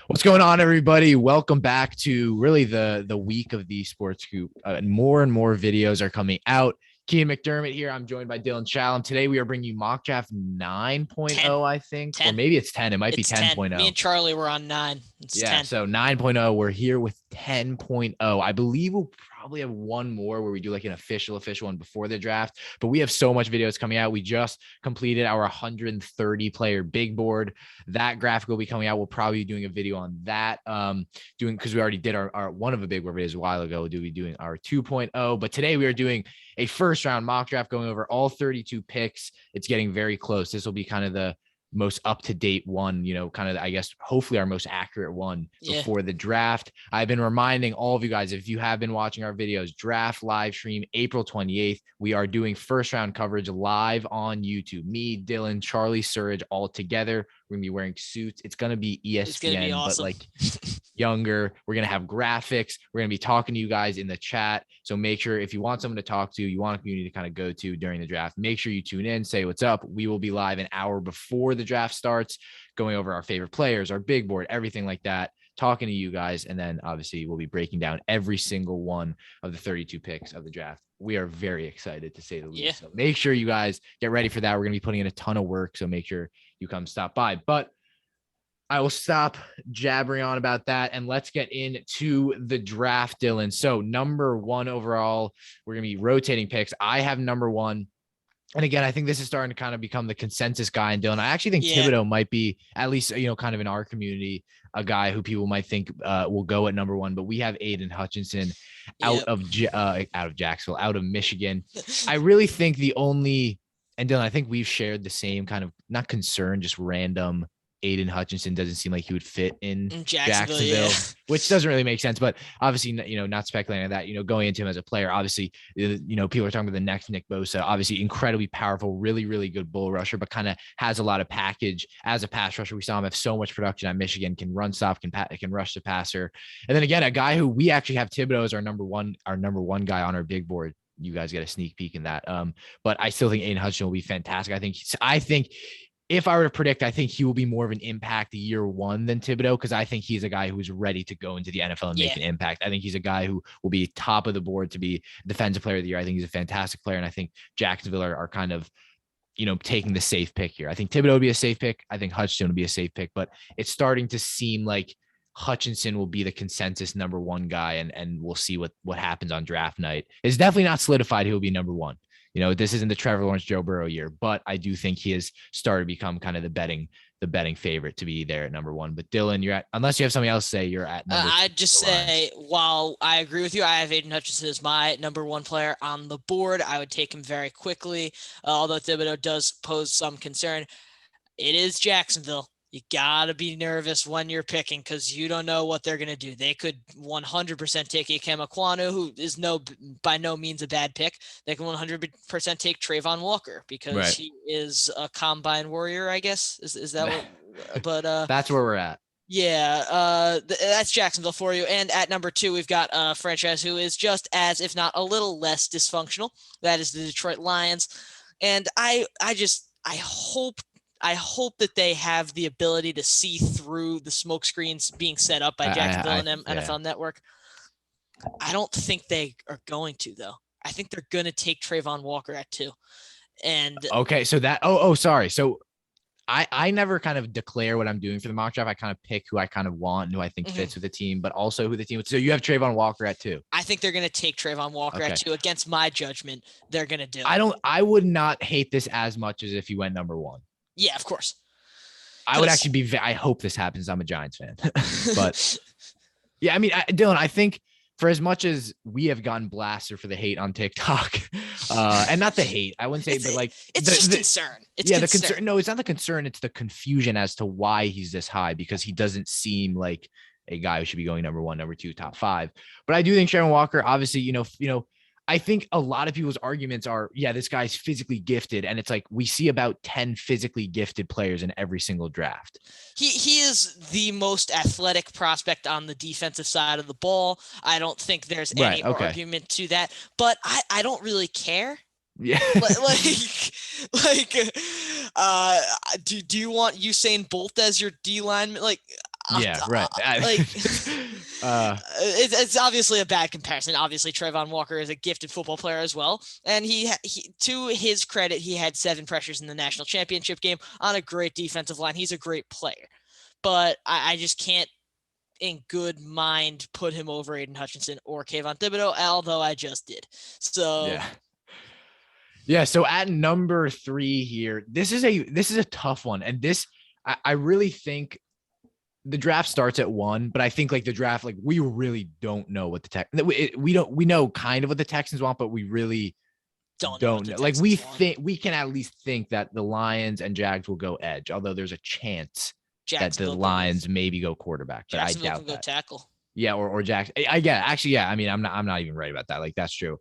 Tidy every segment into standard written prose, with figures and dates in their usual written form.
What's going on, everybody? Welcome back to really the week of the Sports Scoop. More and more videos are coming out. Kean McDermott here. I'm joined by Dylan Challam. Today we are bringing you mock draft 9.0, I think, 10. or maybe it's 10. It might be It's 10. Me 10.0. and Charlie were on 9. It's Yeah, 10. so 9.0, we're here with 10.0. I believe we'll probably have one more where we do like an official one before the draft, but we have so much videos coming out. We just completed our 130 player big board. That graphic will be coming out. We'll probably be doing a video on that. Because we already did our one of the big board videos a while ago. We'll be doing our 2.0, but today we are doing a first round mock draft going over all 32 picks. It's getting very close. This will be kind of the most up-to-date one, kind of, I guess, hopefully our most accurate one before the draft. I've been reminding all of you guys, if you have been watching our videos, draft live stream April 28th. We are doing first round coverage live on YouTube. Me, Dylan, Charlie, Surge, all together. We're gonna be wearing suits. It's gonna be ESPN, it's gonna be awesome. But like younger. We're gonna have graphics. We're gonna be talking to you guys in the chat. So make sure, if you want someone to talk to, you want a community to kind of go to during the draft, make sure you tune in, say what's up. We will be live an hour before the draft starts, going over our favorite players, our big board, everything like that, talking to you guys. And then obviously we'll be breaking down every single one of the 32 picks of the draft. We are very excited, to say the least. Yeah. So make sure you guys get ready for that. We're going to be putting in a ton of work. So make sure you come stop by. But I will stop jabbering on about that, and let's get into the draft, Dylan. So number one overall, we're going to be rotating picks. I have number one. And again, I think this is starting to kind of become the consensus guy in Dylan. I actually think Thibodeau might be, at least, kind of in our community, a guy who people might think will go at number one. But we have Aiden Hutchinson out of Jacksonville, out of Michigan. I really think and Dylan, I think we've shared the same kind of, not concern, just random. Aiden Hutchinson doesn't seem like he would fit in Jacksonville, which doesn't really make sense. But obviously, not speculating on that, going into him as a player, obviously, people are talking about the next Nick Bosa, obviously incredibly powerful, really, really good bull rusher, but kind of has a lot of package as a pass rusher. We saw him have so much production at Michigan, can run stop, can rush the passer. And then again, a guy who we actually have Thibodeau as our number one guy on our big board. You guys get a sneak peek in that. But I still think Aiden Hutchinson will be fantastic. I think if I were to predict, I think he will be more of an impact year one than Thibodeau, because I think he's a guy who's ready to go into the NFL and make an impact. I think he's a guy who will be top of the board to be defensive player of the year. I think he's a fantastic player. And I think Jacksonville are kind of, taking the safe pick here. I think Thibodeau would be a safe pick. I think Hutchinson would be a safe pick, but it's starting to seem like Hutchinson will be the consensus number one guy. And we'll see what happens on draft night. It's definitely not solidified he will be number one. This isn't the Trevor Lawrence, Joe Burrow year, but I do think he has started to become kind of the betting favorite to be there at number one. But Dylan, unless you have something else to say, you're at number I'd just say, while I agree with you, I have Aiden Hutchinson as my number one player on the board. I would take him very quickly, although Thibodeau does pose some concern. It is Jacksonville. You got to be nervous when you're picking, because you don't know what they're going to do. They could 100% take Ikem Ekwonu, who is by no means a bad pick. They can 100% take Trayvon Walker, because he is a combine warrior, I guess. Is that what? But that's where we're at. Yeah, that's Jacksonville for you. And at number two, we've got a franchise who is just as, if not a little less dysfunctional. That is the Detroit Lions. And I hope that they have the ability to see through the smoke screens being set up by Jacksonville and NFL Network. I don't think they are going to, though. I think they're going to take Trayvon Walker at 2. And okay, so that sorry. So I never kind of declare what I'm doing for the mock draft. I kind of pick who I kind of want and who I think fits with the team, but also who the team. So you have Trayvon Walker at 2. I think they're going to take Trayvon Walker at 2. Against my judgment, they're going to do. I would not hate this as much as if you went number 1. Yeah, of course. I would actually I hope this happens. I'm a Giants fan, but yeah, I mean, Dylan, I think for as much as we have gotten blasted for the hate on TikTok, and not the hate, I wouldn't say, but like it's just concern. The concern. No, it's not the concern. It's the confusion as to why he's this high, because he doesn't seem like a guy who should be going number 1, number 2, top 5. But I do think Trayvon Walker, obviously, I think a lot of people's arguments are, this guy's physically gifted. And it's like, we see about 10 physically gifted players in every single draft. He is the most athletic prospect on the defensive side of the ball. I don't think there's any argument to that, but I don't really care. Yeah. Do you want Usain Bolt as your D lineman? Like, Yeah, right. Like, uh, it's obviously a bad comparison. Obviously, Trayvon Walker is a gifted football player as well, and he to his credit, he had 7 pressures in the national championship game on a great defensive line. He's a great player, but I just can't, in good mind, put him over Aiden Hutchinson or Kayvon Thibodeau, although I just did. So yeah. So at number 3 here, this is a tough one, and this I really think the draft starts at 1, but I think like the draft, like we really don't know what we know kind of what the Texans want, but we really don't know. Like we want. think we can at least think that the Lions and Jags will go edge, although there's a chance that the Lions maybe go quarterback, but I doubt that. Tackle. Yeah, or Jackson. I get actually, yeah. I mean, I'm not even right about that. Like that's true.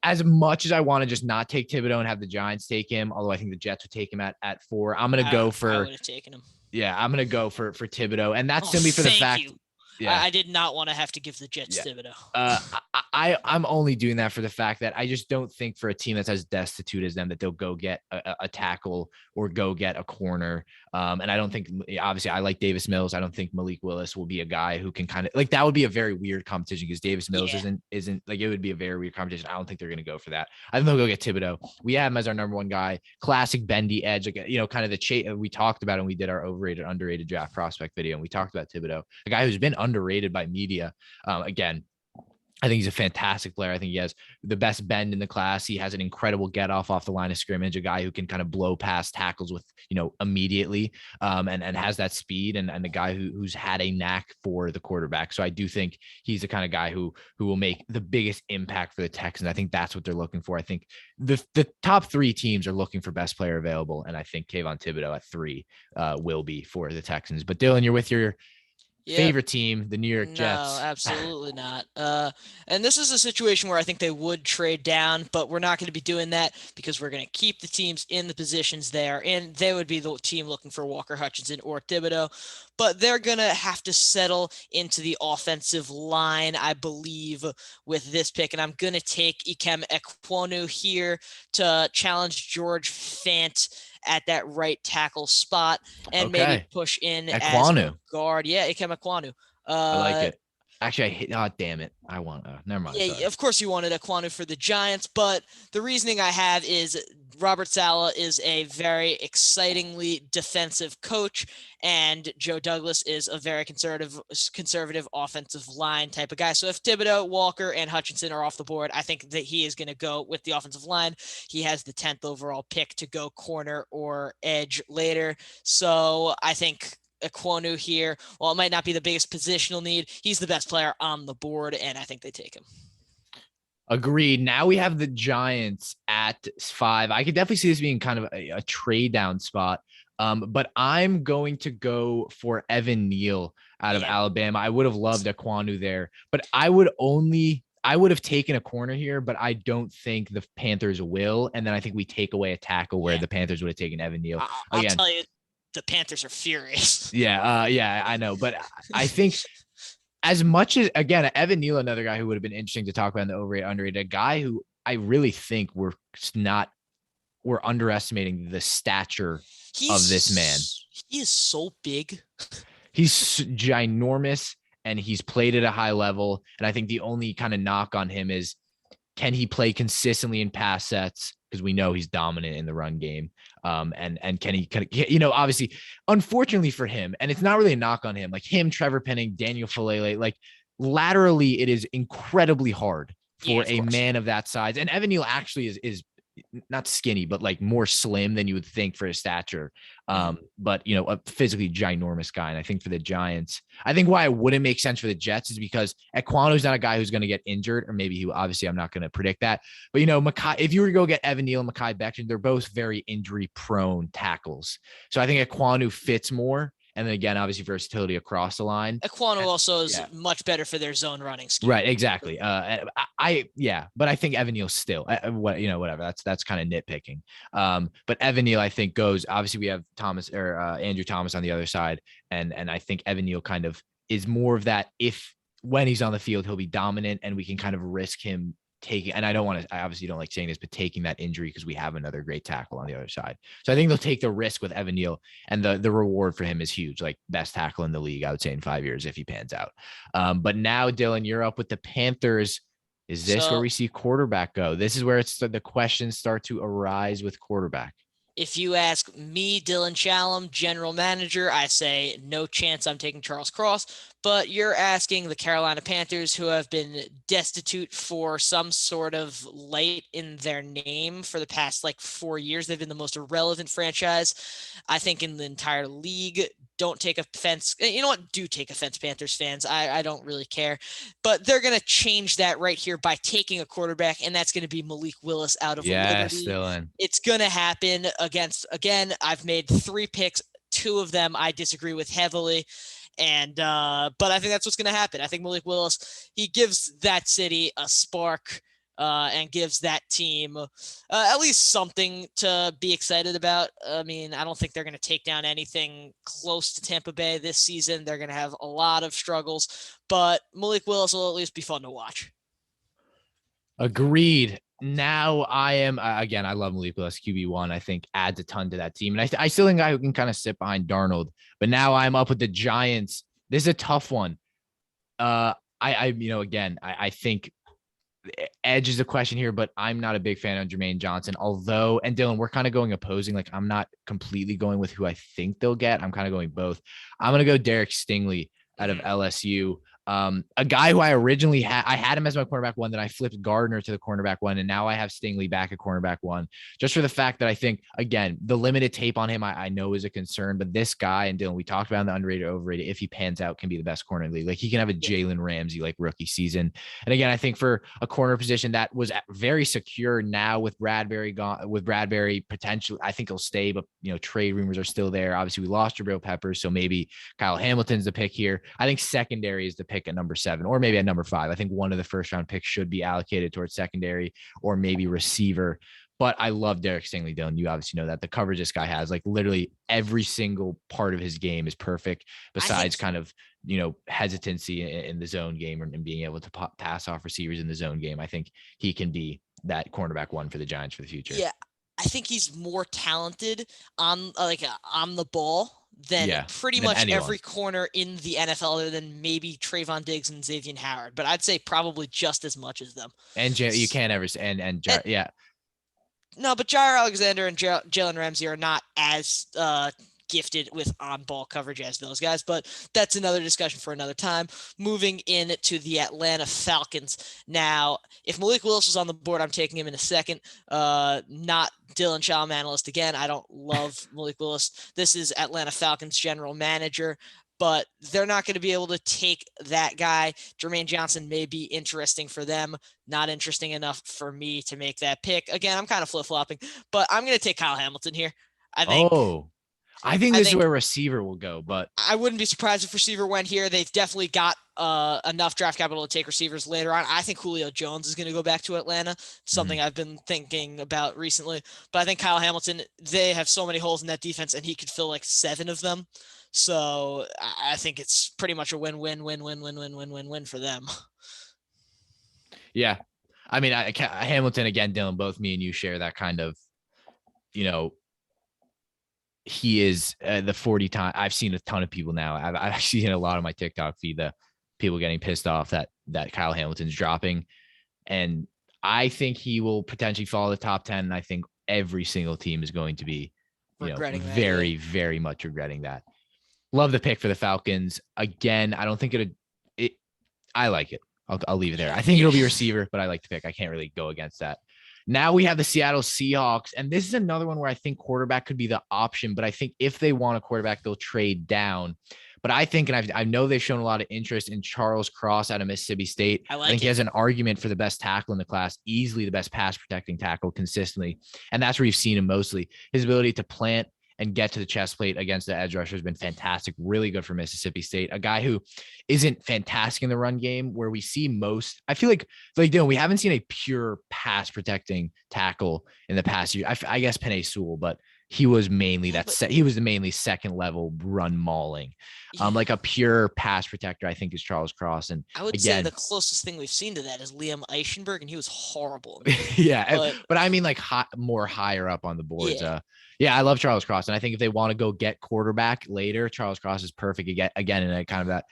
As much as I want to just not take Thibodeau and have the Giants take him, although I think the Jets would take him at 4, I'm gonna go for. I would have taken him. Yeah, I'm gonna go for Thibodeau, and that's simply for the fact. Yeah. I did not want to have to give the Jets Thibodeau. I'm only doing that for the fact that I just don't think for a team that's as destitute as them that they'll go get a tackle or go get a corner. And I don't think, obviously, I like Davis Mills. I don't think Malik Willis will be a guy who can kind of like that would be a very weird competition because Davis Mills isn't like it would be a very weird competition. I don't think they're going to go for that. I think they'll go get Thibodeau. We have him as our number 1 guy, classic bendy edge, like kind of the we talked about, and we did our overrated, underrated draft prospect video, and we talked about Thibodeau, a guy who's been underrated by media. Again, I think he's a fantastic player. I think he has the best bend in the class. He has an incredible get off the line of scrimmage, a guy who can kind of blow past tackles with, immediately, and has that speed and the guy who's had a knack for the quarterback. So I do think he's the kind of guy who will make the biggest impact for the Texans. I think that's what they're looking for. I think the top 3 teams are looking for best player available. And I think Kayvon Thibodeau at 3 will be for the Texans. But Dylan, you're with your favorite team, the New York Jets. No, absolutely not. And this is a situation where I think they would trade down, but we're not going to be doing that because we're going to keep the teams in the positions they are in. They would be the team looking for Walker Hutchinson or Thibodeau, but they're going to have to settle into the offensive line, I believe, with this pick. And I'm going to take Ikem Ekwonu here to challenge George Fant at that right tackle spot and maybe push in Ekwonu. as a guard. Yeah, Ikem Ekwonu. I like it. Actually, damn it. I want never mind. Yeah, of course you wanted Ekwonu for the Giants, but the reasoning I have is Robert Saleh is a very excitingly defensive coach, and Joe Douglas is a very conservative offensive line type of guy. So if Thibodeau, Walker, and Hutchinson are off the board, I think that he is going to go with the offensive line. He has the 10th overall pick to go corner or edge later. So I think Ekwonu here, while it might not be the biggest positional need, he's the best player on the board, and I think they take him. Agreed. Now we have the Giants at 5. I could definitely see this being kind of a trade down spot. But I'm going to go for Evan Neal out of Alabama. I would have loved Ekwonu there, but I would have taken a corner here, but I don't think the Panthers will. And then I think we take away a tackle where the Panthers would have taken Evan Neal. I'll tell you, the Panthers are furious. Yeah, I know. But I think as much as, again, Evan Neal, another guy who would have been interesting to talk about in the overrated, underrated, a guy who I really think we're underestimating the stature of this man. He is so big. He's ginormous, and he's played at a high level. And I think the only kind of knock on him is, can he play consistently in pass sets? Because we know he's dominant in the run game. And can he, obviously, unfortunately for him, and it's not really a knock on him, like him, Trevor Penning, Daniel Falele, like laterally, it is incredibly hard for a man of that size. And Evan Neal actually is not skinny, but like more slim than you would think for his stature. But a physically ginormous guy. And I think for the Giants, I think why it wouldn't make sense for the Jets is because Ekwonu's not a guy who's going to get injured, or maybe obviously I'm not going to predict that, but if you were to go get Evan Neal and Mekhi Becton, they're both very injury prone tackles. So I think Ekwonu fits more. And then again, obviously versatility across the line. Ekwonu also is much better for their zone running scheme. Right, exactly. But I think Evan Neal still, whatever. That's kind of nitpicking. But Evan Neal, I think, goes. Obviously, we have Andrew Thomas on the other side, and I think Evan Neal kind of is more of that. If when he's on the field, he'll be dominant, and we can kind of risk him taking, and I obviously don't like saying this, but taking that injury because we have another great tackle on the other side. So I think they'll take the risk with Evan Neal, and the reward for him is huge, like best tackle in the league, I would say, in 5 years if he pans out. But now, Dylan, you're up with the Panthers. Is this where we see quarterback go? This is where the questions start to arise with quarterback. If you ask me, Dylan Chalem, general manager, I say no chance I'm taking Charles Cross. But you're asking the Carolina Panthers, who have been destitute for some sort of light in their name for the past 4 years. They've been the most irrelevant franchise, I think, in the entire league. Don't take offense. You know what? Do take offense, Panthers fans. I don't really care. But they're going to change that right here by taking a quarterback, and that's going to be Malik Willis out of Liberty. Dylan. It's going to happen again, I've made 3 picks. 2 of them I disagree with heavily. And but I think that's what's going to happen. I think Malik Willis, he gives that city a spark. And gives that team at least something to be excited about. I mean, I don't think they're going to take down anything close to Tampa Bay this season. They're going to have a lot of struggles, but Malik Willis will at least be fun to watch. Agreed. Now I am, again, I love Malik Willis, QB1. I think adds a ton to that team. And I still think I can kind of sit behind Darnold, but now I'm up with the Giants. This is a tough one. I think edge is a question here, but I'm not a big fan of Jermaine Johnson. Although, and Dylan, we're kind of going opposing. Like, I'm not completely going with who I think they'll get. I'm kind of going both. I'm going to go Derek Stingley out of LSU. A guy who I originally had him as my cornerback 1, then I flipped Gardner to the cornerback 1, and now I have Stingley back at cornerback 1, just for the fact that I think, again, the limited tape on him I know is a concern, but this guy, and Dylan, we talked about in the underrated, overrated, if he pans out, can be the best corner in the league. Like, he can have a Jalen Ramsey rookie season. And again, I think for a corner position that was very secure now with Bradbury gone, with Bradbury potentially, I think he'll stay, but trade rumors are still there. Obviously, we lost Jabril Peppers, so maybe Kyle Hamilton's the pick here. I think secondary is the pick at number 7, or maybe at number 5. I think one of the first round picks should be allocated towards secondary or maybe receiver. But I love Derek Stingley, Dylan. You obviously know that the coverage this guy has, literally every single part of his game is perfect, besides kind of, hesitancy in the zone game and being able to pass off receivers in the zone game. I think he can be that cornerback 1 for the Giants for the future. Yeah. I think he's more talented on the ball than pretty much anyone. Every corner in the NFL, other than maybe Trayvon Diggs and Xavier Howard. But I'd say probably just as much as them. And you can't ever say, yeah. No, but Jair Alexander and Jalen Ramsey are not as gifted with on-ball coverage as those guys, but that's another discussion for another time. Moving into the Atlanta Falcons. Now, if Malik Willis was on the board, I'm taking him in a second. Not Dylan Chalem analyst again. I don't love Malik Willis. This is Atlanta Falcons general manager, but they're not going to be able to take that guy. Jermaine Johnson may be interesting for them, not interesting enough for me to make that pick. Again, I'm kind of flip-flopping, but I'm going to take Kyle Hamilton here. I think this is where receiver will go, but I wouldn't be surprised if receiver went here. They've definitely got enough draft capital to take receivers later on. I think Julio Jones is going to go back to Atlanta. Something I've been thinking about recently, but I think Kyle Hamilton, they have so many holes in that defense and he could fill 7 of them. So I think it's pretty much a win-win for them. Yeah. I mean, Hamilton, again, Dylan, both me and you share that kind of, he is the 40 time. I've seen a ton of people now. I've actually seen a lot of my TikTok feed, the people getting pissed off that Kyle Hamilton's dropping. And I think he will potentially fall the top 10. And I think every single team is going to be, very, very much regretting that. Love the pick for the Falcons. Again, I don't think I like it. I'll leave it there. I think it'll be receiver, but I like the pick. I can't really go against that. Now we have the Seattle Seahawks, and this is another one where I think quarterback could be the option, but I think if they want a quarterback, they'll trade down. But I think, and I know they've shown a lot of interest in Charles Cross out of Mississippi State. I think he has an argument for the best tackle in the class, easily the best pass protecting tackle consistently. And that's where you've seen him mostly. His ability to plant and get to the chest plate against the edge rusher has been fantastic. Really good for Mississippi State. A guy who isn't fantastic in the run game, where we see most, I feel like Dylan, we haven't seen a pure pass protecting tackle in the past year. I guess Penei Sewell, but he was mainly Yeah, he was the mainly second level run mauling. yeah. Like a pure pass protector, I think is Charles Cross. And I would say again, the closest thing we've seen to that is Liam Eichenberg, and he was horrible. yeah, But but I mean like more higher up on the boards. yeah, Yeah, I love Charles Cross, and I think if they want to go get quarterback later, Charles Cross is perfect again in a kind of that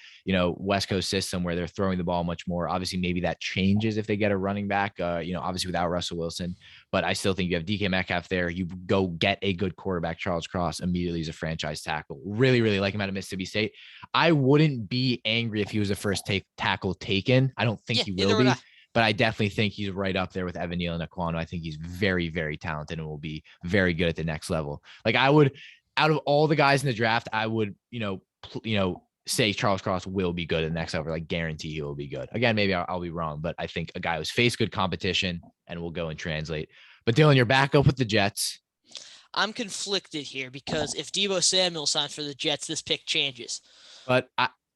West Coast system where they're throwing the ball much more. Obviously, maybe that changes if they get a running back. Obviously without Russell Wilson, but I still think you have DK Metcalf there. You go get a good quarterback, Charles Cross immediately is a franchise tackle. Really, really like him out of Mississippi State. I wouldn't be angry if he was the first tackle taken. I don't think yeah, he will neither would I. be. But I definitely think he's right up there with Evan Neal and Aquano. I think he's very, very talented and will be very good at the next level. Like I would, out of all the guys in the draft, I would, say Charles Cross will be good at the next level. Like guarantee he will be good. Again, maybe I'll be wrong, but I think a guy who's faced good competition and will go and translate. But Dylan, you're back up with the Jets. I'm conflicted here because if Deebo Samuel signs for the Jets, this pick changes. But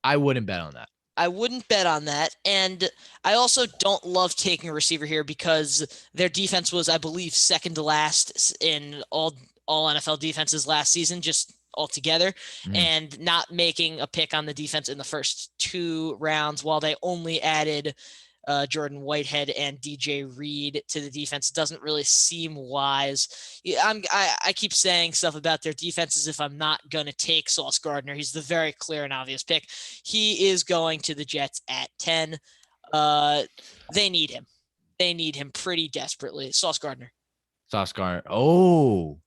I wouldn't bet on that. I wouldn't bet on that. And I also don't love taking a receiver here because their defense was, I believe, second to last in all NFL defenses last season, just altogether, and not making a pick on the defense in the first 2 rounds while they only added Jordan Whitehead and DJ Reed to the defense doesn't really seem wise. I keep saying stuff about their defenses if I'm not going to take Sauce Gardner. He's the very clear and obvious pick. He is going to the Jets at 10. They need him. They need him pretty desperately. Sauce Gardner. Sauce Gardner. Oh,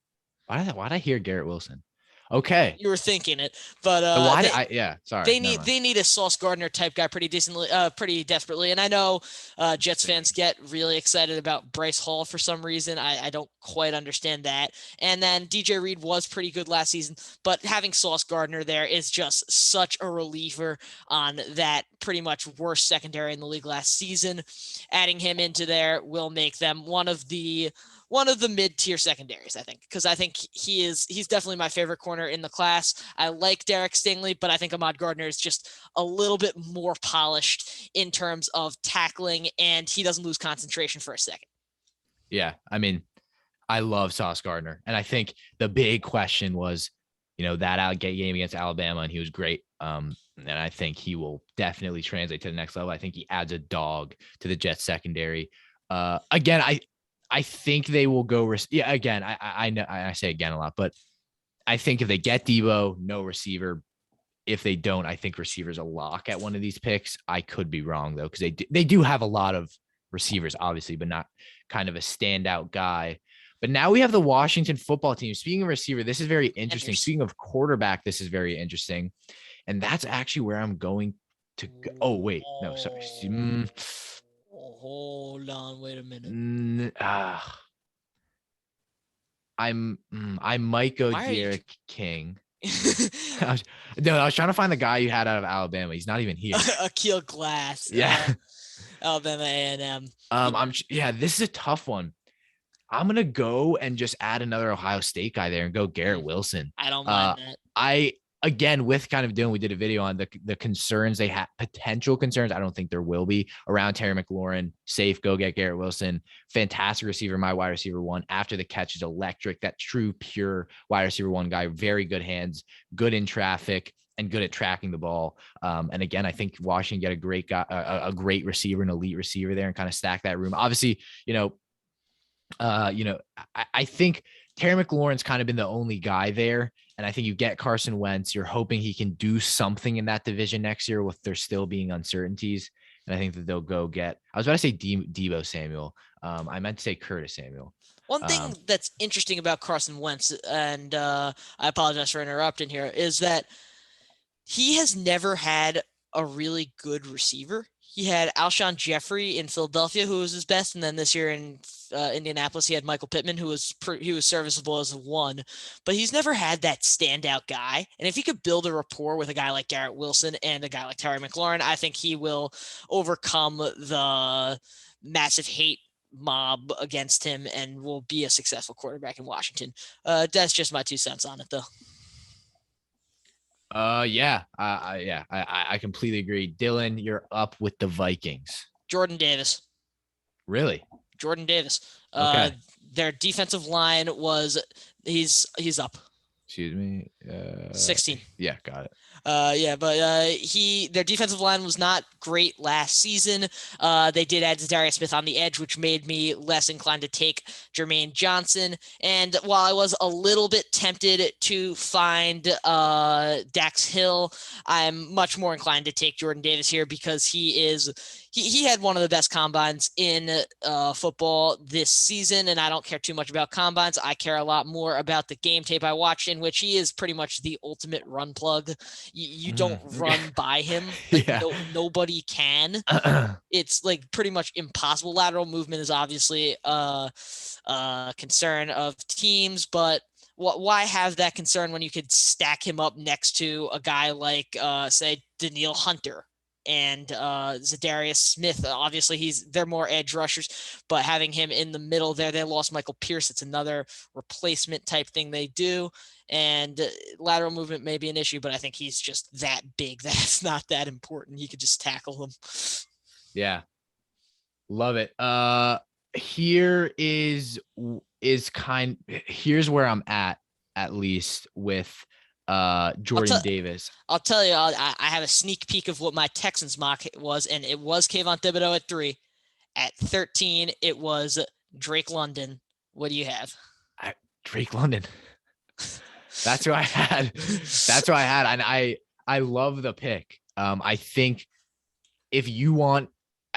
why did I hear Garrett Wilson? Okay. You were thinking it, but sorry. They need a Sauce Gardner type guy pretty desperately. And I know Jets fans get really excited about Bryce Hall for some reason. I don't quite understand that. And then DJ Reed was pretty good last season, but having Sauce Gardner there is just such a reliever on that pretty much worst secondary in the league last season. Adding him into there will make them one of the mid-tier secondaries, I think, because I think he's definitely my favorite corner in the class. I like Derek Stingley, but I think Ahmad Gardner is just a little bit more polished in terms of tackling, and he doesn't lose concentration for a second. Yeah, I mean, I love Sauce Gardner, and I think the big question was, that game against Alabama, and he was great. And I think he will definitely translate to the next level. I think he adds a dog to the Jets secondary. Again, I think they will go. Again, I know I say again a lot, but I think if they get Deebo, no receiver. If they don't, I think receiver's a lock at one of these picks. I could be wrong though, because they do have a lot of receivers, obviously, but not kind of a standout guy. But now we have the Washington football team. Speaking of receiver, this is very interesting. Speaking of quarterback, this is very interesting, and that's actually where I'm going to go. Oh wait, no, sorry. Hold on, wait a minute. I might go Derek King. I was trying to find the guy you had out of Alabama. He's not even here. Akil Glass. Yeah. Alabama A&M. This is a tough one. I'm gonna go and just add another Ohio State guy there and go Garrett Wilson. I don't mind that. Again, with kind of we did a video on the concerns they have, potential concerns. I don't think there will be around Terry McLaurin. Safe, go get Garrett Wilson. Fantastic receiver, my wide receiver 1. After the catch is electric. That true, pure wide receiver 1 guy. Very good hands, good in traffic, and good at tracking the ball. And again, I think Washington get a great guy, a great receiver, an elite receiver there, and kind of stack that room. Obviously, I think Terry McLaurin's kind of been the only guy there. And I think you get Carson Wentz. You're hoping he can do something in that division next year with there still being uncertainties. And I think that they'll go get, I was about to say Deebo Samuel. I meant to say Curtis Samuel. One thing that's interesting about Carson Wentz, and I apologize for interrupting here, is that he has never had a really good receiver. He had Alshon Jeffrey in Philadelphia, who was his best, and then this year in Indianapolis, he had Michael Pittman, who was serviceable as a 1. But he's never had that standout guy. And if he could build a rapport with a guy like Garrett Wilson and a guy like Terry McLaurin, I think he will overcome the massive hate mob against him and will be a successful quarterback in Washington. That's just my 2 cents on it, though. I completely agree. Dylan, you're up with the Vikings. Jordan Davis. Really? Jordan Davis. Okay. Their defensive line was He's up. Excuse me. 16. Yeah, got it. But their defensive line was not great last season. They did add Zadarius Smith on the edge, which made me less inclined to take Jermaine Johnson. And while I was a little bit tempted to find Dax Hill, I'm much more inclined to take Jordan Davis here because he had one of the best combines in football this season, and I don't care too much about combines. I care a lot more about the game tape I watched, in which he is pretty much the ultimate run plug. You don't run by him. Like Yeah. nobody can. It's like pretty much impossible. Lateral movement is obviously a concern of teams, but why have that concern when you could stack him up next to a guy like, say, Danielle Hunter and Zadarius Smith? Obviously, they're more edge rushers, but having him in the middle there, they lost Michael Pierce. It's another replacement type thing they do. And lateral movement may be an issue, but I think he's just that big that it's not that important. He could just tackle them. Yeah. Love it. Here's where I'm at least with Jordan Davis. I'll tell you, I have a sneak peek of what my Texans mock was, and it was Kayvon Thibodeau at 3. At 13, it was Drake London. What do you have? Drake London. That's who I had. And I love the pick. I think if you want,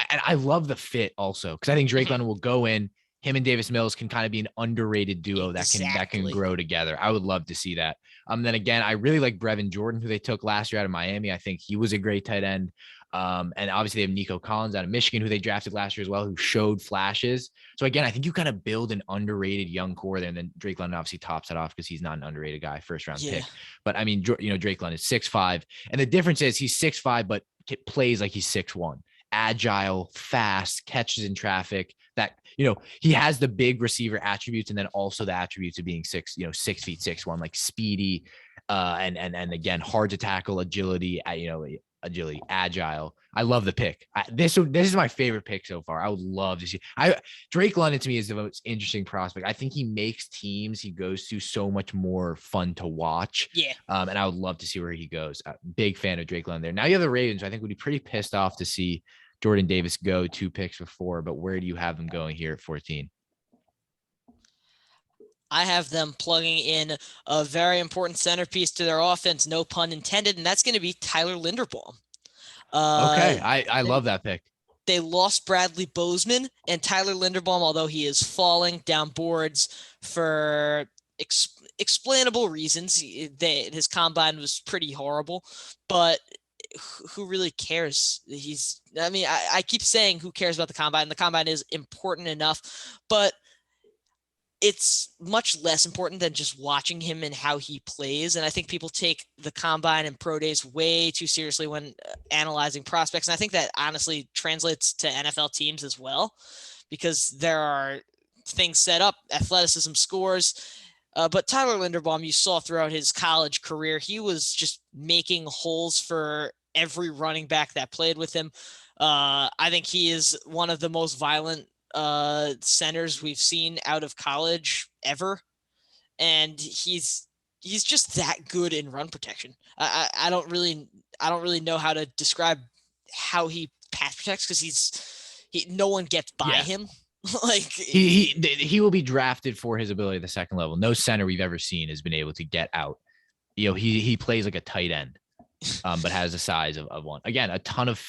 and I love the fit also, because I think Drake London will go in. Him and Davis Mills can kind of be an underrated duo that can grow together. I would love to see that. Then again, I really like Brevin Jordan, who they took last year out of Miami. I think he was a great tight end. And obviously they have Nico Collins out of Michigan, who they drafted last year as well, who showed flashes. So again, I think you kind of build an underrated young core there, and then Drake London obviously tops it off because he's not an underrated guy, first round pick. But I mean, Drake London is 6'5", and the difference is he's 6'5", but plays like he's 6'1". Agile, fast, catches in traffic. That, he has the big receiver attributes, and then also the attributes of being 6 feet 6'1", like speedy, and again, hard to tackle, agility, agile. I love the pick. This is my favorite pick so far. I would love to see. Drake London to me is the most interesting prospect. I think he makes teams he goes to so much more fun to watch. Yeah. And I would love to see where he goes. Big fan of Drake London there. Now you have the Ravens. I think would be pretty pissed off to see Jordan Davis go 2 picks before, but where do you have him going here at 14? I have them plugging in a very important centerpiece to their offense, no pun intended, and that's going to be Tyler Linderbaum. Okay, I love that pick. They lost Bradley Bozeman, and Tyler Linderbaum, although he is falling down boards for explainable reasons, his combine was pretty horrible, but who really cares? I keep saying who cares about the combine. The combine is important enough, but it's much less important than just watching him and how he plays. And I think people take the combine and pro days way too seriously when analyzing prospects. And I think that honestly translates to NFL teams as well, because there are things set up, athleticism, scores. But Tyler Linderbaum, you saw throughout his college career, he was just making holes for every running back that played with him. I think he is one of the most violent centers we've seen out of college ever, and he's just that good in run protection. I don't really know how to describe how he pass protects, because no one gets by him. Like he will be drafted for his ability at the second level. No center we've ever seen has been able to get out. He plays like a tight end. But has the size of one. Again,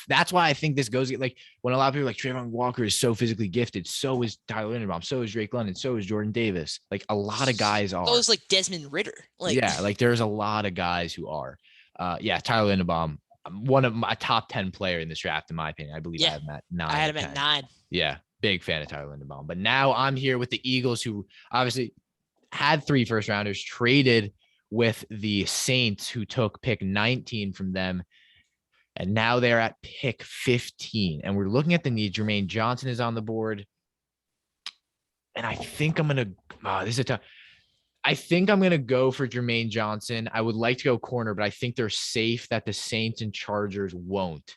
that's why I think this goes like when a lot of people are like Trayvon Walker is so physically gifted. So is Tyler Linderbaum. So is Drake London. So is Jordan Davis. Like a lot of guys are. So is like Desmond Ridder. Like there's a lot of guys who are. Tyler Linderbaum, one of my top 10 player in this draft, in my opinion. I believe I have him at 9. I had him at 9. Yeah, big fan of Tyler Linderbaum. But now I'm here with the Eagles, who obviously had 3 first rounders, traded with the Saints, who took pick 19 from them. And now they're at pick 15. And we're looking at the need. Jermaine Johnson is on the board. And I think I'm going to, I think I'm going to go for Jermaine Johnson. I would like to go corner, but I think they're safe that the Saints and Chargers won't.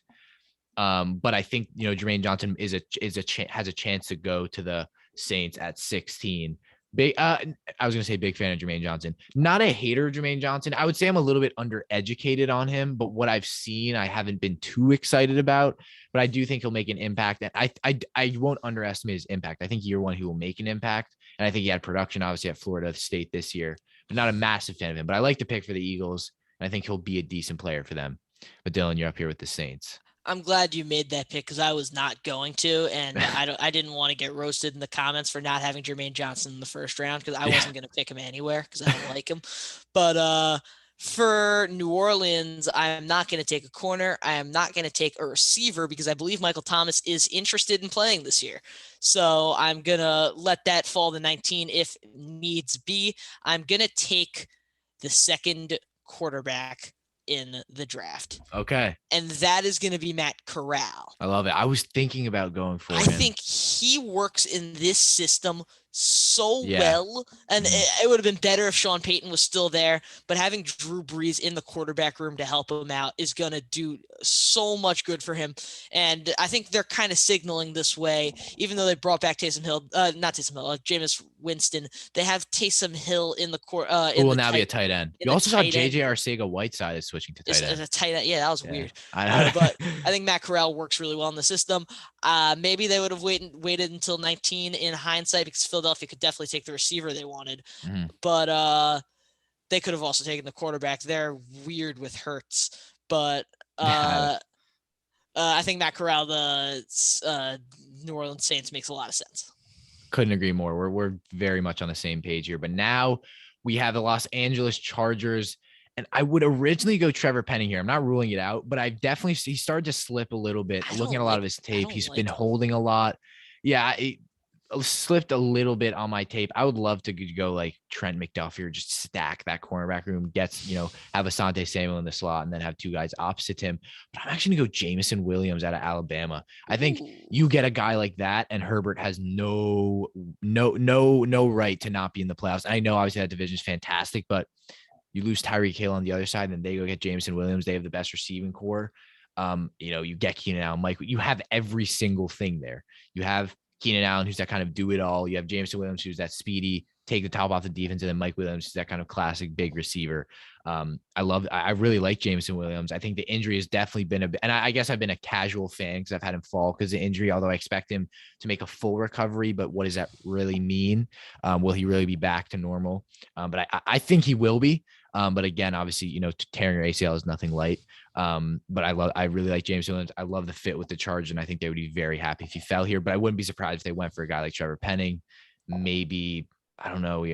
But I think, Jermaine Johnson has a chance to go to the Saints at 16. Big, I was gonna say big fan of Jermaine Johnson. Not a hater of Jermaine Johnson. I would say I'm a little bit undereducated on him, but what I've seen, I haven't been too excited about. But I do think he'll make an impact, and I won't underestimate his impact. I think year one he will make an impact, and I think he had production obviously at Florida State this year. But not a massive fan of him. But I like to pick for the Eagles, and I think he'll be a decent player for them. But Dylan, you're up here with the Saints. I'm glad you made that pick because I was not going to, and I didn't want to get roasted in the comments for not having Jermaine Johnson in the first round because I wasn't going to pick him anywhere because I don't like him. But for New Orleans, I am not going to take a corner. I am not going to take a receiver because I believe Michael Thomas is interested in playing this year. So I'm going to let that fall to 19 if needs be. I'm going to take the second quarterback in the draft. Okay. And that is going to be Matt Corral. I love it. I was thinking about going for him. I think he works in this system so well. And it would have been better if Sean Payton was still there. But having Drew Brees in the quarterback room to help him out is going to do so much good for him. And I think they're kind of signaling this way, even though they brought back Taysom Hill, not Taysom Hill, Jameis Winston. They have Taysom Hill in the court. Who will now be a tight end. You also saw JJ Arcega-Whiteside is switching to tight end. As a tight end. Yeah, that was weird. I know. But I think Matt Corral works really well in the system. Maybe they would have waited until 19 in hindsight because Philadelphia could definitely take the receiver they wanted. But they could have also taken the quarterback. They're weird with Hurts. But I think Matt Corral, the New Orleans Saints, makes a lot of sense. Couldn't agree more. We're very much on the same page here. But now we have the Los Angeles Chargers. And I would originally go Trevor Penning here. I'm not ruling it out, but I've definitely he started to slip a little bit. Looking at a lot of his tape, he's been holding a lot. Yeah, it slipped a little bit on my tape. I would love to go like Trent McDuffie or just stack that cornerback room. Have Asante Samuel in the slot and then have two guys opposite him. But I'm actually gonna go Jameson Williams out of Alabama. I think you get a guy like that, and Herbert has no right to not be in the playoffs. I know obviously that division is fantastic, but you lose Tyreek Hill on the other side, and then they go get Jameson Williams. They have the best receiving core. You get Keenan Allen, Mike. You have every single thing there. You have Keenan Allen, who's that kind of do it all. You have Jameson Williams, who's that speedy, take the top off the defense, and then Mike Williams, who's that kind of classic big receiver. I really like Jameson Williams. I think the injury has definitely been and I guess I've been a casual fan because I've had him fall because of the injury, although I expect him to make a full recovery. But what does that really mean? Will he really be back to normal? But I think he will be. But again, obviously, tearing your ACL is nothing light. But I really like James Williams. I love the fit with the Chargers, and I think they would be very happy if he fell here. But I wouldn't be surprised if they went for a guy like Trevor Penning. Maybe, I don't know,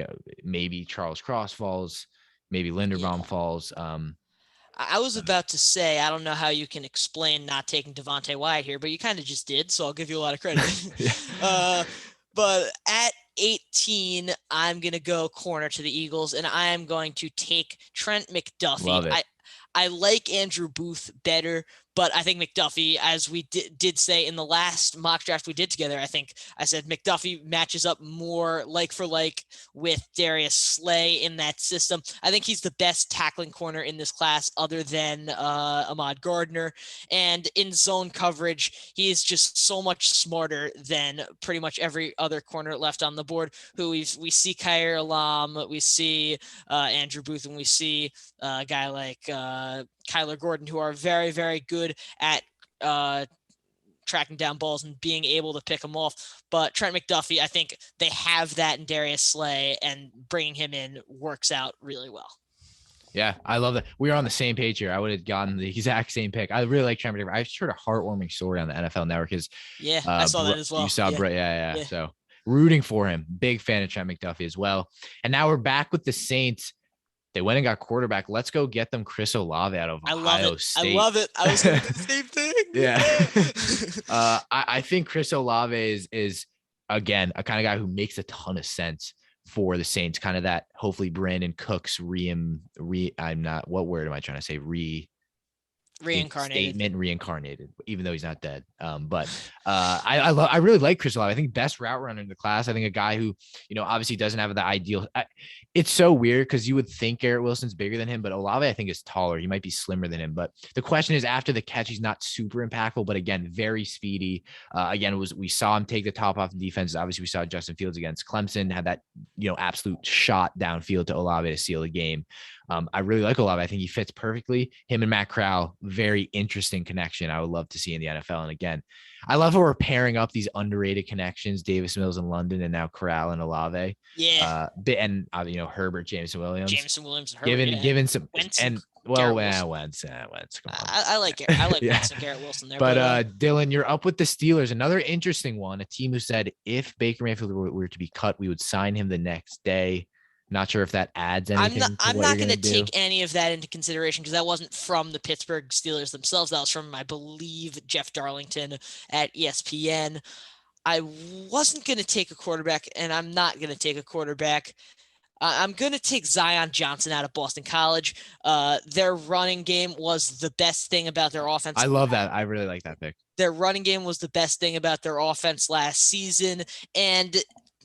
maybe Charles Cross falls, maybe Linderbaum falls. I was about to say, I don't know how you can explain not taking Devontae Wyatt here, but you kind of just did, so I'll give you a lot of credit. But at 18, I'm going to go corner to the Eagles, and I am going to take Trent McDuffie. Love it. I like Andrew Booth better, but I think McDuffie, as we did say in the last mock draft we did together, I think I said McDuffie matches up more like for like with Darius Slay in that system. I think he's the best tackling corner in this class other than Ahmad Gardner. And in zone coverage, he is just so much smarter than pretty much every other corner left on the board, who we see Khair Alam, we see Andrew Booth, and we see a guy like Kyler Gordon, who are very, very good at tracking down balls and being able to pick them off. But Trent McDuffie, I think they have that in Darius Slay, and bringing him in works out really well. Yeah, I love that. We are on the same page here. I would have gotten the exact same pick. I really like Trent McDuffie. I just heard a heartwarming story on the NFL Network. I saw that as well. You saw, yeah. So rooting for him. Big fan of Trent McDuffie as well. And now we're back with the Saints. They went and got quarterback. Let's go get them Chris Olave out of Ohio State. I love it. I was doing the same thing. Yeah. I think Chris Olave is again a kind of guy who makes a ton of sense for the Saints. Kind of that hopefully Brandon Cooks what word am I trying to say? Reincarnated. reincarnated, even though he's not dead. I really like Chris Olave. I think best route runner in the class. I think a guy who, obviously doesn't have the ideal. It's so weird because you would think Garrett Wilson's bigger than him, but Olave I think is taller. He might be slimmer than him. But the question is, after the catch, he's not super impactful, but again, very speedy. We saw him take the top off the defense. Obviously, we saw Justin Fields against Clemson had that absolute shot downfield to Olave to seal the game. I really like Olave. I think he fits perfectly. Him and Matt Corral, very interesting connection. I would love to see in the NFL. And again, I love how we're pairing up these underrated connections: Davis Mills in London, and now Corral and Olave. Yeah. And Herbert, Jameson Williams, and Herbert, given some Wentz and Wentz. Come on. I like Wentz and Garrett Wilson there. But Dylan, you're up with the Steelers. Another interesting one. A team who said if Baker Mayfield were to be cut, we would sign him the next day. Not sure if that adds anything. I'm not going to take any of that into consideration because that wasn't from the Pittsburgh Steelers themselves. That was from, I believe, Jeff Darlington at ESPN. I wasn't going to take a quarterback, and I'm not going to take a quarterback. I'm going to take Zion Johnson out of Boston College. Their running game was the best thing about their offense. I love that. I really like that pick. Their running game was the best thing about their offense last season, and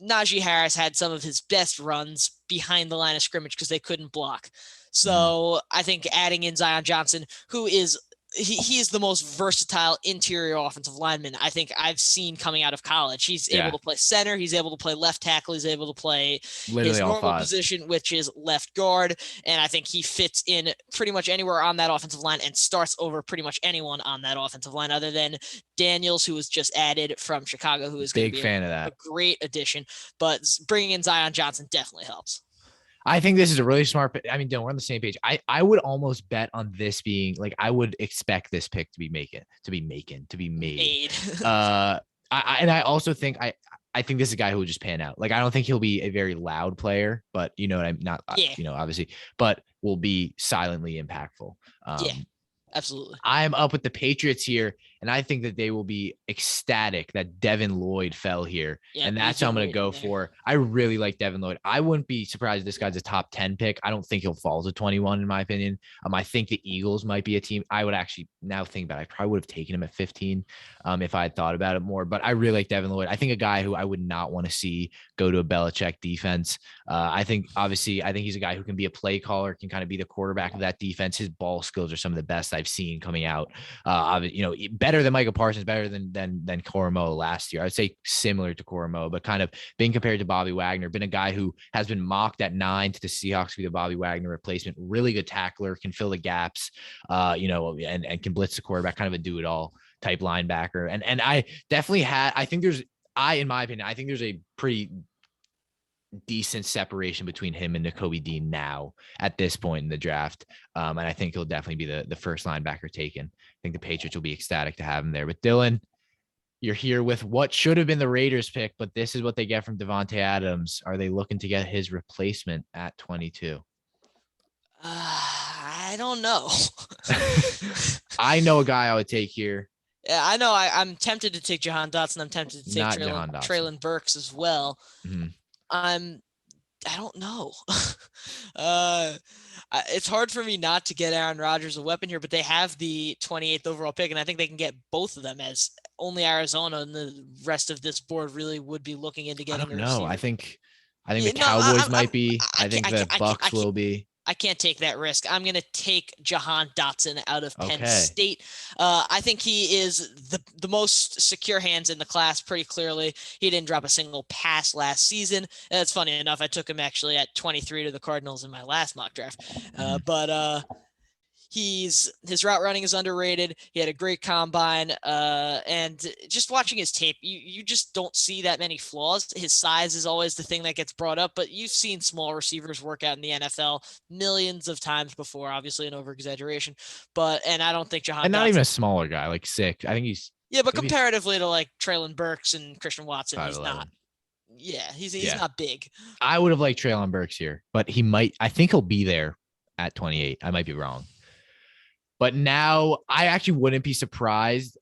Najee Harris had some of his best runs behind the line of scrimmage because they couldn't block. So I think adding in Zion Johnson, who is he is the most versatile interior offensive lineman I think I've seen coming out of college. He's able to play center. He's able to play left tackle. He's able to play literally his normal position, which is left guard. And I think he fits in pretty much anywhere on that offensive line and starts over pretty much anyone on that offensive line other than Daniels, who was just added from Chicago, who is big fan of that. A great addition. But bringing in Zion Johnson definitely helps. I think this is a really smart pick. I mean, Dylan, we're on the same page. I would almost bet on this being like, I would expect this pick to be made. I also think I think this is a guy who would just pan out. Like, I don't think he'll be a very loud player, but obviously, but will be silently impactful. Absolutely. I'm up with the Patriots here, and I think that they will be ecstatic that Devin Lloyd fell here. Yeah, and that's what I'm going to go for. I really like Devin Lloyd. I wouldn't be surprised if this guy's a top 10 pick. I don't think he'll fall to 21, in my opinion. I think the Eagles might be a team. I would actually now think about it. I probably would have taken him at 15 if I had thought about it more. But I really like Devin Lloyd. I think a guy who I would not want to see go to a Belichick defense. I think he's a guy who can be a play caller, can kind of be the quarterback of that defense. His ball skills are some of the best I've seen coming out. Better than Michael Parsons, better than Koromo last year. I'd say similar to Koromo, but kind of being compared to Bobby Wagner. Been a guy who has been mocked at 9 to the Seahawks to be the Bobby Wagner replacement. Really good tackler, can fill the gaps, and can blitz the quarterback. Kind of a do-it-all type linebacker. And I definitely in my opinion, I think there's a pretty decent separation between him and Nakobe Dean now at this point in the draft. And I think he'll definitely be the first linebacker taken. I think the Patriots will be ecstatic to have him there. But Dylan, you're here with what should have been the Raiders pick, but this is what they get from Devontae Adams. Are they looking to get his replacement at 22? I don't know. I know a guy I would take here. Yeah, I know. I'm tempted to take Jahan Dotson. I'm tempted to take Treylon Burks as well. Mm-hmm. I don't know. It's hard for me not to get Aaron Rodgers a weapon here, but they have the 28th overall pick, and I think they can get both of them, as only Arizona and the rest of this board really would be looking into getting. I don't know. I think the Cowboys might be. I think the Bucks will be. I can't take that risk. I'm going to take Jahan Dotson out of Penn State. I think he is the most secure hands in the class pretty clearly. He didn't drop a single pass last season. That's funny enough. I took him actually at 23 to the Cardinals in my last mock draft. But his route running is underrated. He had a great combine, and just watching his tape, you just don't see that many flaws. His size is always the thing that gets brought up, but you've seen small receivers work out in the NFL millions of times before, obviously an over-exaggeration. And I don't think Jahan and not even a smaller guy, like 6. I think he's but comparatively to like Treylon Burks and Christian Watson, 5'11". He's not. Yeah, he's not big. I would have liked Treylon Burks here, but I think he'll be there at 28. I might be wrong. But now I actually wouldn't be surprised.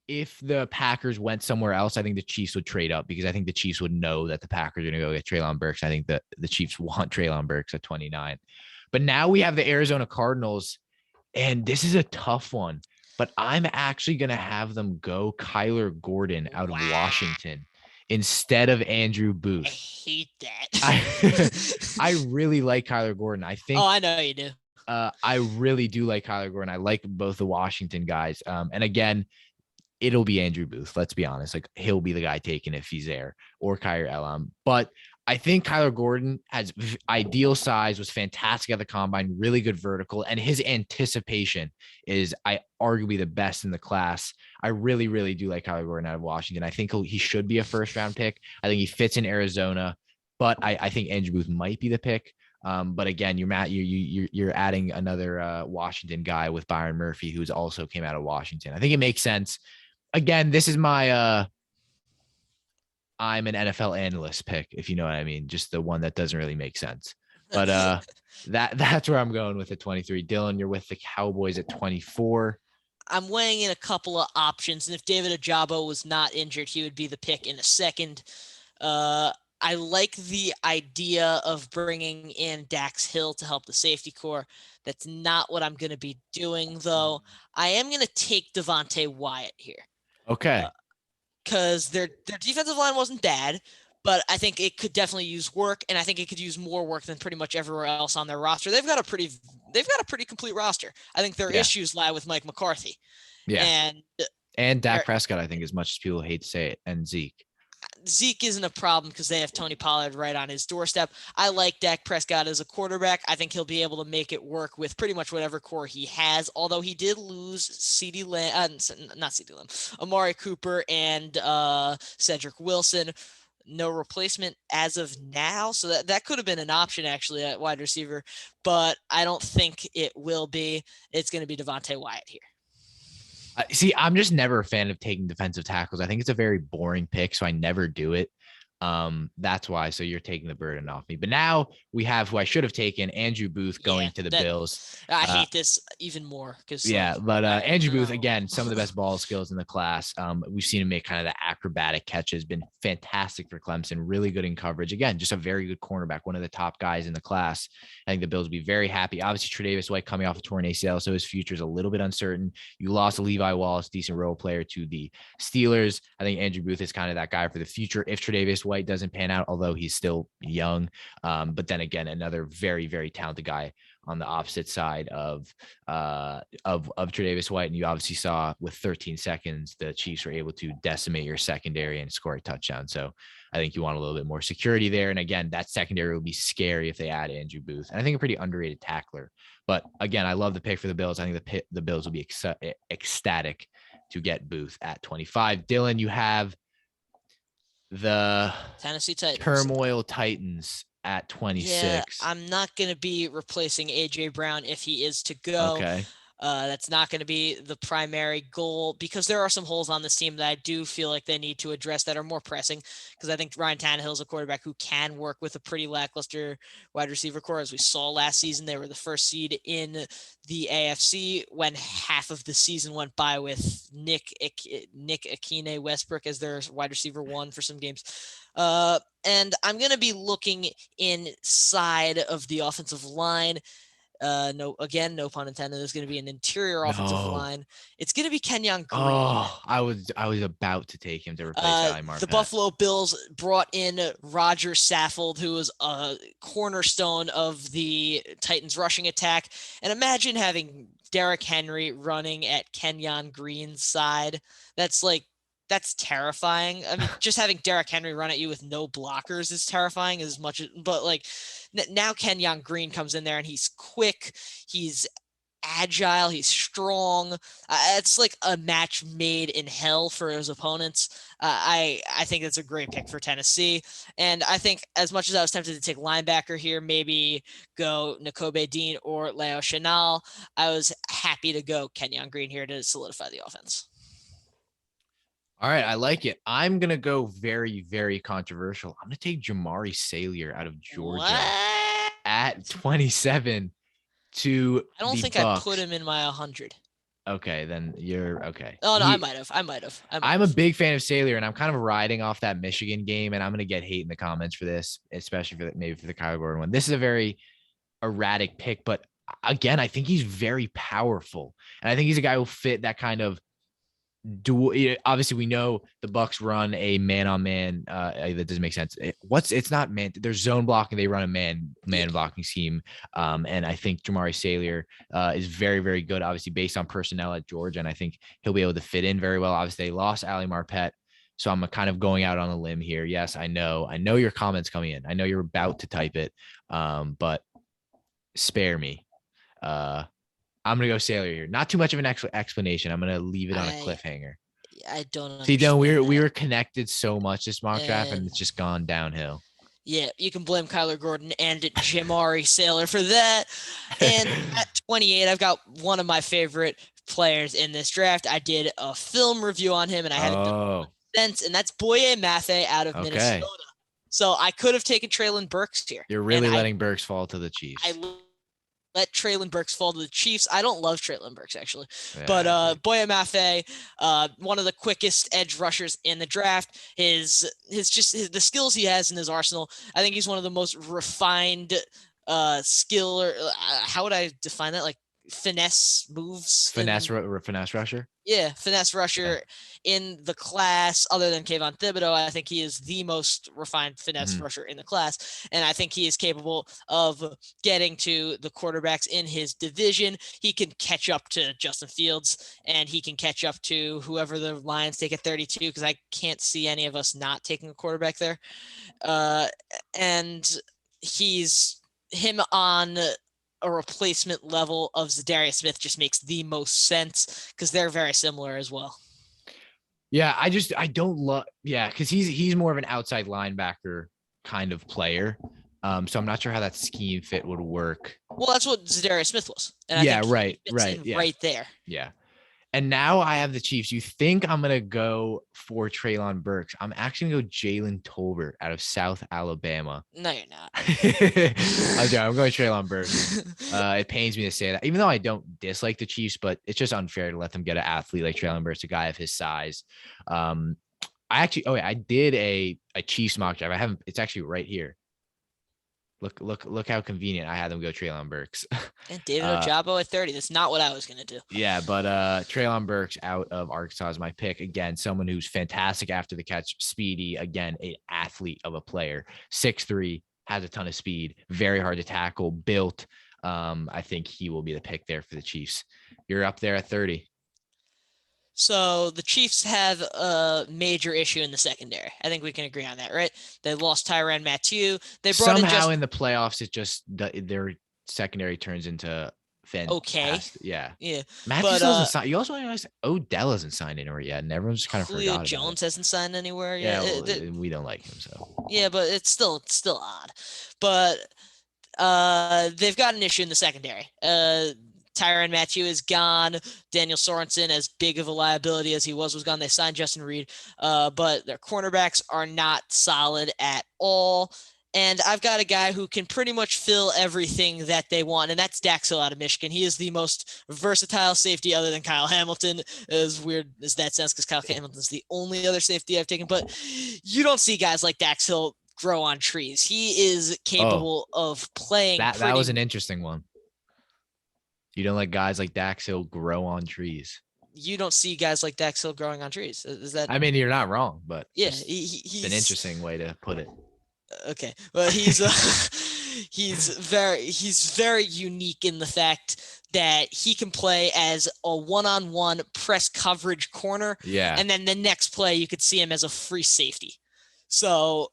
If the Packers went somewhere else, I think the Chiefs would trade up because I think the Chiefs would know that the Packers are going to go get Treylon Burks. I think that the Chiefs want Treylon Burks at 29. But now we have the Arizona Cardinals. And this is a tough one, but I'm actually going to have them go Kyler Gordon out of Wow. Washington instead of Andrew I Booth. hate I I that. really like Kyler Gordon. I Oh, think I know you do. I really do like Kyler Gordon. I like both the Washington guys. And again, it'll be Andrew Booth. Let's be honest. Like he'll be the guy taking if he's there, or Kyler Elam. But I think Kyler Gordon has ideal size, was fantastic at the combine, really good vertical, and his anticipation is arguably the best in the class. I really, really do like Kyler Gordon out of Washington. I think he should be a first round pick. I think he fits in Arizona, but I think Andrew Booth might be the pick. But again, you're adding another Washington guy with Byron Murphy, who's also came out of Washington. I think it makes sense. Again, this is my I'm an NFL analyst pick, if you know what I mean. Just the one that doesn't really make sense. But that's where I'm going with at 23. Dylan, you're with the Cowboys at 24. I'm weighing in a couple of options, and if David Ojabo was not injured, he would be the pick in a second. I like the idea of bringing in Dax Hill to help the safety core. That's not what I'm going to be doing, though. I am going to take Devontae Wyatt here. Okay. Because their defensive line wasn't bad, but I think it could definitely use work, and I think it could use more work than pretty much everywhere else on their roster. They've got a pretty complete roster. I think their issues lie with Mike McCarthy. Yeah. And Dak Prescott, I think, as much as people hate to say it, and Zeke. Zeke isn't a problem because they have Tony Pollard right on his doorstep. I like Dak Prescott as a quarterback. I think he'll be able to make it work with pretty much whatever core he has, although he did lose Amari Cooper and Cedric Wilson. No replacement as of now. So that could have been an option actually at wide receiver, but I don't think it will be. It's going to be Devontae Wyatt here. See, I'm just never a fan of taking defensive tackles. I think it's a very boring pick, so I never do it. That's why. So you're taking the burden off me. But now we have who I should have taken, Andrew Booth, going to the Bills. I hate this even more because Andrew Booth, again, some of the best ball skills in the class. We've seen him make kind of the acrobatic catches, been fantastic for Clemson, really good in coverage. Again, just a very good cornerback, one of the top guys in the class. I think the Bills will be very happy. Obviously, Tre'Davious White coming off a torn ACL, so his future is a little bit uncertain. You lost Levi Wallace, decent role player, to the Steelers. I think Andrew Booth is kind of that guy for the future if Tre'Davious White doesn't pan out, although he's still young. But then again, another very, very talented guy on the opposite side of Tre'Davious White. And you obviously saw with 13 seconds, the Chiefs were able to decimate your secondary and score a touchdown. So I think you want a little bit more security there. And again, that secondary will be scary if they add Andrew Booth. And I think a pretty underrated tackler. But again, I love the pick for the Bills. I think the Bills will be ecstatic to get Booth at 25. Dylan, you have the Tennessee Titans. Turmoil Titans at 26. Yeah, I'm not going to be replacing AJ Brown if he is to go. Okay. That's not going to be the primary goal because there are some holes on this team that I do feel like they need to address that are more pressing, because I think Ryan Tannehill is a quarterback who can work with a pretty lackluster wide receiver core. As we saw last season, they were the first seed in the AFC when half of the season went by with Nick Akine Westbrook as their wide receiver one for some games. And I'm going to be looking inside of the offensive line. No pun intended. There's going to be an interior offensive line. It's going to be Kenyon Green. Oh, I was about to take him to replace Marpet. The Buffalo Bills brought in Roger Saffold, who was a cornerstone of the Titans rushing attack. And imagine having Derrick Henry running at Kenyon Green's side. That's terrifying. I mean, just having Derrick Henry run at you with no blockers is terrifying but now Kenyon Green comes in there and he's quick. He's agile. He's strong. It's like a match made in hell for his opponents. I think that's a great pick for Tennessee. And I think as much as I was tempted to take linebacker here, maybe go Nakobe Dean or Leo Chenal, I was happy to go Kenyon Green here to solidify the offense. All right, I like it. I'm going to go very, very controversial. I'm going to take Jamari Salyer out of Georgia at 27 to I don't think Bucks. I put him in my 100. Okay, then you're okay. Oh, no, I might have. I'm a big fan of Salyer, and I'm kind of riding off that Michigan game, and I'm going to get hate in the comments for this, especially maybe for the Kyler Gordon one. This is a very erratic pick, but again, I think he's very powerful. And I think he's a guy who'll fit that kind of dual. Obviously, we know the Bucks run a man-on-man. That doesn't make sense. It's not man. There's zone blocking. They run a man blocking scheme. And I think Jamari Salyer is very, very good, obviously, based on personnel at Georgia. And I think he'll be able to fit in very well. Obviously, they lost Ali Marpet. So I'm kind of going out on a limb here. Yes, I know your comments coming in. I know you're about to type it, but spare me. I'm gonna go Salyer here. Not too much of an explanation. I'm gonna leave it on a cliffhanger. I don't. See, Dylan, we were connected so much this mock draft, and it's just gone downhill. Yeah, you can blame Kyler Gordon and Jamari Salyer for that. And at 28, I've got one of my favorite players in this draft. I did a film review on him, and I had it done sense, and that's Boye Mafe out of Minnesota. So I could have taken Treylon Burks here. You're really letting Burks fall to the Chiefs. I let Treylon Burks fall to the Chiefs. I don't love Treylon Burks, actually. Yeah, but Boye Mafe, one of the quickest edge rushers in the draft. The skills he has in his arsenal, I think he's one of the most refined skill, or how would I define that? Like finesse moves. Finesse rusher? Yeah, finesse rusher in the class, other than Kayvon Thibodeau. I think he is the most refined finesse rusher in the class. And I think he is capable of getting to the quarterbacks in his division. He can catch up to Justin Fields, and he can catch up to whoever the Lions take at 32, because I can't see any of us not taking a quarterback there. And him on a replacement level of Zadarius Smith just makes the most sense, because they're very similar as well. Yeah, I don't love, because he's more of an outside linebacker kind of player. So I'm not sure how that scheme fit would work. Well, that's what Zadarius Smith was. And I think right there. Yeah. And now I have the Chiefs. You think I'm going to go for Treylon Burks. I'm actually going to go Jalen Tolbert out of South Alabama. No, you're not. I'm going Treylon Burks. It pains me to say that, even though I don't dislike the Chiefs, but it's just unfair to let them get an athlete like Treylon Burks, a guy of his size. I did a Chiefs mock draft. It's actually right here. Look how convenient. I had them go Treylon Burks. And David Ojabo at 30. That's not what I was going to do. Yeah, but Treylon Burks out of Arkansas is my pick. Again, someone who's fantastic after the catch, speedy. Again, an athlete of a player. 6'3", has a ton of speed, very hard to tackle, built. I think he will be the pick there for the Chiefs. You're up there at 30. So the Chiefs have a major issue in the secondary. I think we can agree on that, right? They lost Tyrann Mathieu. They brought somehow in the playoffs. It just their secondary turns into fantastic. Yeah. Matthews doesn't sign. You also realize Odell hasn't signed anywhere yet, and everyone's just kind of Julio forgot. Jones hasn't signed anywhere yet. Yeah, we don't like him, so. Yeah, but it's still odd. But they've got an issue in the secondary. Tyrann Mathieu is gone. Daniel Sorensen, as big of a liability as he was gone. They signed Justin Reed, but their cornerbacks are not solid at all. And I've got a guy who can pretty much fill everything that they want, and that's Dax Hill out of Michigan. He is the most versatile safety other than Kyle Hamilton, as weird as that sounds, because Kyle Hamilton's the only other safety I've taken. But you don't see guys like Dax Hill grow on trees. He is capable of playing. That was an interesting one. You don't let guys like Dax Hill grow on trees. You don't see guys like Dax Hill growing on trees. Is that? I mean, you're not wrong, but yeah, he's an interesting way to put it. Okay, well, he's very unique in the fact that he can play as a one-on-one press coverage corner. Yeah, and then the next play you could see him as a free safety. So,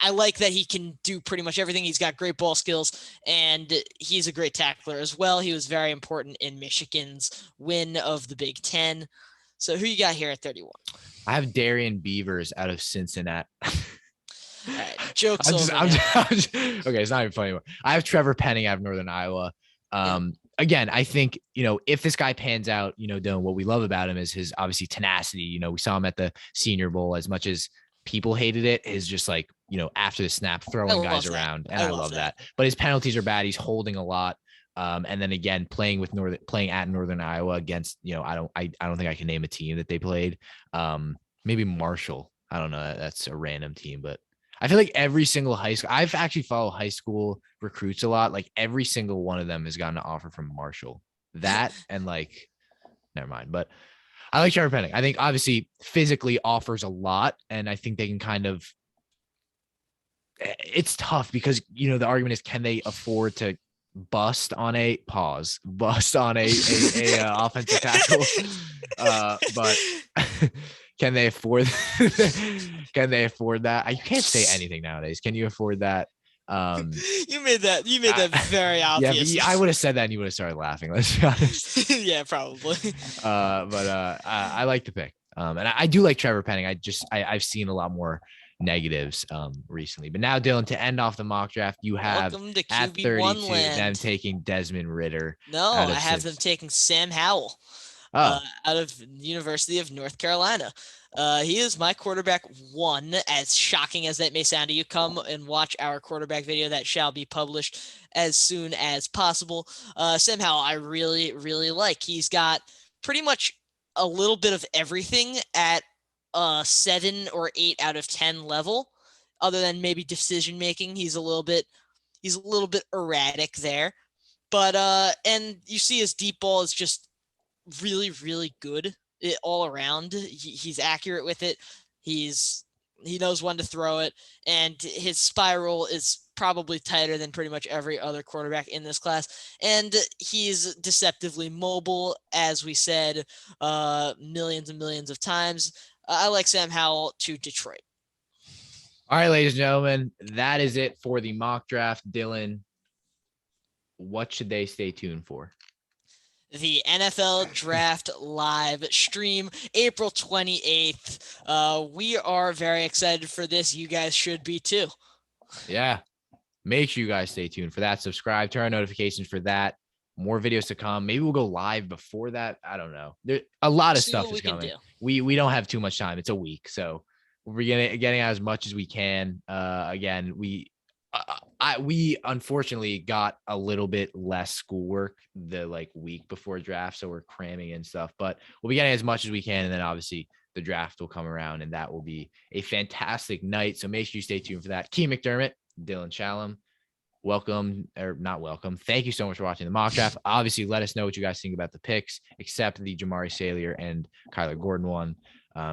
I like that he can do pretty much everything. He's got great ball skills, and he's a great tackler as well. He was very important in Michigan's win of the Big Ten. So who you got here at 31? I have Darian Beavers out of Cincinnati. All right, jokes over. Okay, it's not even funny anymore. I have Trevor Penning out of Northern Iowa. Again, I think, if this guy pans out, Dylan, what we love about him is his obviously tenacity. We saw him at the Senior Bowl. As much as people hated it, is just after the snap, throwing guys around. And I love that. But his penalties are bad. He's holding a lot. And then again, playing at Northern Iowa against, I don't think I can name a team that they played. Maybe Marshall. I don't know. That's a random team, but I feel like every single high school, I've actually followed high school recruits a lot. Like every single one of them has gotten an offer from Marshall. That and like, never mind. But I like Trevor Penning. I think obviously physically offers a lot, and I think they can kind of. It's tough because the argument is, can they afford to bust on a offensive tackle? But can they afford? Can they afford that? You can't say anything nowadays. Can you afford that? You made that very obvious. Yeah, I would have said that and you would have started laughing. Let's be honest. Yeah, probably. I like the pick. And I do like Trevor Penning. I've seen a lot more negatives recently. But now, Dylan, to end off the mock draft, you have Welcome to at QB1 32 land. them taking Desmond Ritter. No, I have them taking Sam Howell. Oh. Out of University of North Carolina. He is my quarterback 1, as shocking as that may sound to you. Come and watch our quarterback video that shall be published as soon as possible. Sam Howell, I really, really like. He's got pretty much a little bit of everything at 7 or 8 out of 10 level, other than maybe decision making. He's a little bit erratic there. But and you see his deep ball is just really, really good all around. He's accurate with it. He knows when to throw it, and his spiral is probably tighter than pretty much every other quarterback in this class. And he's deceptively mobile, as we said millions and millions of times. I like Sam Howell to Detroit. All right, ladies and gentlemen, that is it for the mock draft. Dylan, what should they stay tuned for? The NFL Draft live stream, April 28th. We are very excited for this. You guys should be too. Yeah. Make sure you guys stay tuned for that. Subscribe, turn on notifications for that. More videos to come. Maybe we'll go live before that. I don't know. There a lot of stuff is coming. We don't have too much time. It's a week. So we're getting out as much as we can. Again, we unfortunately got a little bit less schoolwork the week before draft, so we're cramming in stuff, but we'll be getting as much as we can, and then obviously the draft will come around, and that will be a fantastic night. So make sure you stay tuned for that. Key McDermott, Dylan Shalom, welcome or not welcome. Thank you so much for watching the mock draft. Obviously, let us know what you guys think about the picks, except the Jamari Salyer and Kyler Gordon one,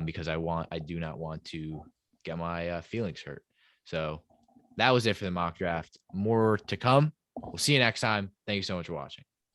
because I do not want to get my feelings hurt. So that was it for the mock draft. More to come. We'll see you next time. Thank you so much for watching.